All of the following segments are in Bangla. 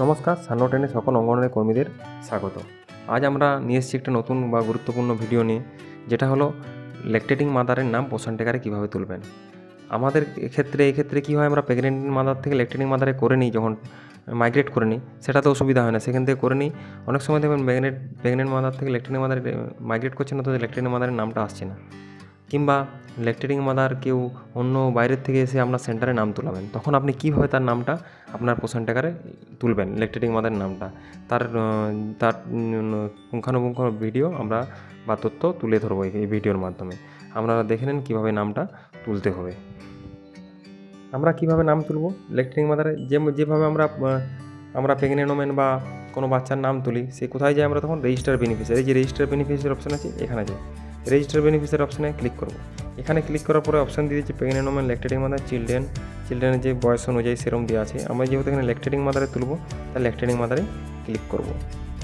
নমস্কার, সান্নটেনে সকল অঙ্গনওয়াড়ি কর্মীদের স্বাগত। আজ আমরা নিয়ে এসেছি একটা নতুন বা গুরুত্বপূর্ণ ভিডিও নিয়ে, যেটা হলো ল্যাকটেটিং মাদারের নাম পোষণ টেকারে কীভাবে তুলবেন। আমাদের এই ক্ষেত্রে কী হয়, আমরা প্রেগনেন্ট মাদার থেকে ল্যাকটেটিং মাদারে করে নিই, যখন মাইগ্রেট করে নিই সেটাতে অসুবিধা হয় না, সেখান থেকে করে নিই। অনেক সময় দেখবেন প্রেগনেন্ট মাদার থেকে ল্যাকটেটিং মাদারে মাইগ্রেট করছে না, তো ল্যাকটেটিং মাদারের নামটা আসছে না। কিংবা ল্যাকটেটিং মাদার কেউ অন্য বাইরের থেকে এসে আপনার সেন্টারে নাম তুলাবেন, তখন আপনি কীভাবে তার নামটা আপনার পোষণ টেকারে তুলবেন, ল্যাকটেটিং মাদারের নামটা, তার পুঙ্খানুপুঙ্খ ভিডিও আমরা বা তথ্য তুলে ধরবো এই ভিডিওর মাধ্যমে। আপনারা দেখে নেন কীভাবে নামটা তুলতে হবে। আমরা কিভাবে নাম তুলব ল্যাকটেটিং মাদারে, যেভাবে আমরা প্রেগনেন্ট ওমেন বা কোনো বাচ্চার নাম তুলি, সে কোথায় যায়, আমরা তখন রেজিস্টার বেনিফিশিয়ারি, যে রেজিস্টার বেনিফিশিয়ারি অপশান আছে এখানে যাই, রেজিস্টার বেনিফিশিয়ারি অপশানে ক্লিক করব। এখানে ক্লিক করার পরে অপশান দিয়ে দিচ্ছে প্রেগনেন্ট ওমেন, ল্যাকটেটিং মাদার, চিলড্রেনের যে বয়স অনুযায়ী সেরম দেওয়া আছে। আমরা যেহেতু এখানে ল্যাকটেটিং মাদারে তুলব, তাই ল্যাকটেটিং মাদারে ক্লিক করব।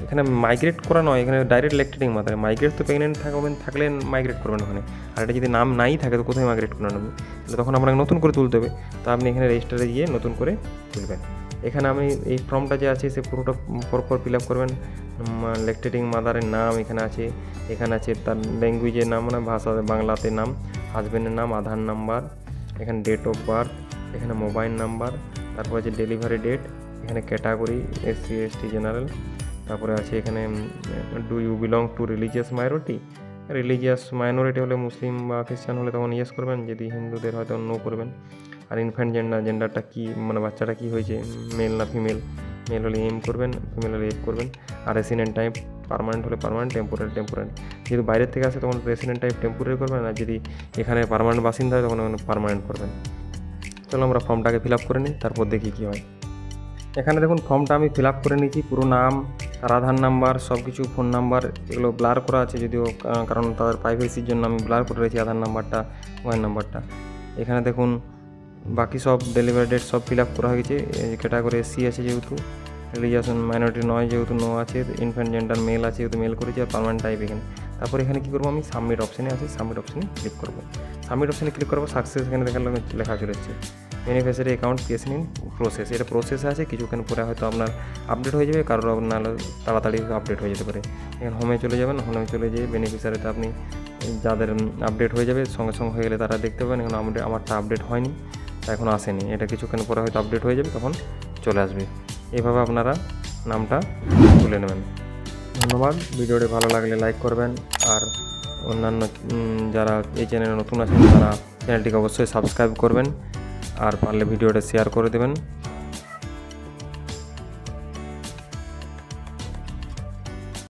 এখানে মাইগ্রেট করা নয়, এখানে ডাইরেক্ট ল্যাকটেটিং মাদারে। মাইগ্রেট তো প্রেগনেন্ট থাকলে মাইগ্রেট করবেন ওখানে, আর এটা যদি নাম নাই থাকে তো কোথায় মাইগ্রেট করে নেবেন, তাহলে তখন আপনাকে নতুন করে তুলতে হবে। তো আপনি এখানে রেজিস্টারে গিয়ে নতুন করে তুলবেন। এখানে আমি এই ফর্মটা যে আছে সে পুরোটা পরপর ফিল আপ করবেন। ল্যাকটেটিং মাদারের নাম এখানে আছে তার ল্যাঙ্গুয়েজের নাম, মানে ভাষা বাংলাতে নাম, হাজব্যান্ডের নাম, আধার নাম্বার, এখানে ডেট অফ বার্থ, এখানে মোবাইল নাম্বার, তারপর আছে ডেলিভারি ডেট, এখানে ক্যাটাগরি SC ST জেনারেল, তারপরে আছে এখানে do you belong to religious minority হলে মুসলিম বা খ্রিস্টান হলে তখন ইয়েস করবেন, যদি হিন্দুদের হয়তো নো করবেন। আর ইনফ্যান্ট জেন্ডারটা কী, মানে বাচ্চাটা কী হয়েছে, মেল না ফিমেল, মেল হলে এম করবেন, ফিমেল হলে এফ করবেন। আর রেসিডেন্ট টাইপ পার্মানেন্ট হলে পার্মানেন্ট, টেম্পোরারি। যেহেতু বাইরের থেকে আসে তখন রেসিডেন্ট টাইপ টেম্পোরারি করবেন, আর যদি এখানে পার্মানেন্ট বাসিন্দা হয় তখন পার্মানেন্ট করবেন। চলো আমরা ফর্মটাকে ফিল আপ করে নিই, তারপর দেখি কী হয়। এখানে দেখুন ফর্মটা আমি ফিল আপ করে নিয়েছি, পুরো নাম, তার আধার নাম্বার, সব কিছু, ফোন নাম্বার, এগুলো ব্লার করা আছে যদিও, কারণ তাদের প্রাইভেসির জন্য আমি ব্লার করে রেখেছি আধার নাম্বারটা, মোবাইল নাম্বারটা। এখানে দেখুন বাকি সব ডেলিভারি ডেট সব ফিল আপ করা হয়ে গেছে। ক্যাটাগরি SC আছে যেহেতু, রিলিজিয়ান মাইনরিটি নয় যেহেতু নো আছে, ইনফ্যান্ট জেন্ডার মেল আছে যেহেতু মেল করেছি, আর পার্মানেন্ট টাইপ এখানে। তারপর এখানে কী করবো, আমি সাবমিট অপশানে আছে, সাবমিট অপশানে ক্লিক করবো। সাকসেস এখানে লেখা চলে এসেছে। Beneficiary account creation in process, এটা প্রসেসে আছে, কিছুক্ষণ পরে হয়তো আপনার আপডেট হয়ে যাবে, কারোর নাহলে তাড়াতাড়ি আপডেট হয়ে যেতে পারে। এখানে হোমে চলে যাবেন, হোমে চলে যেয়ে বেনিফিশিয়ারিতে আপনি যাদের আপডেট হয়ে যাবে সঙ্গে সঙ্গে হয়ে গেলে তারা দেখতে পাবেন। এখন আমারটা আপডেট হয়নি, এখনও আসেনি, এটা কিছুক্ষণ পরে হয়তো আপডেট হয়ে যাবে, তখন চলে আসবে। এইভাবে আপনারা নামটা তুলে নেবেন। ধন্যবাদ। ভিডিওটি ভালো লাগলে লাইক করবেন, আর অন্যান্য যারা এই চ্যানেলে নতুন আছেন তারা চ্যানেলটিকে অবশ্যই সাবস্ক্রাইব করবেন, আর পারলে ভিডিওটা শেয়ার করে দেবেন।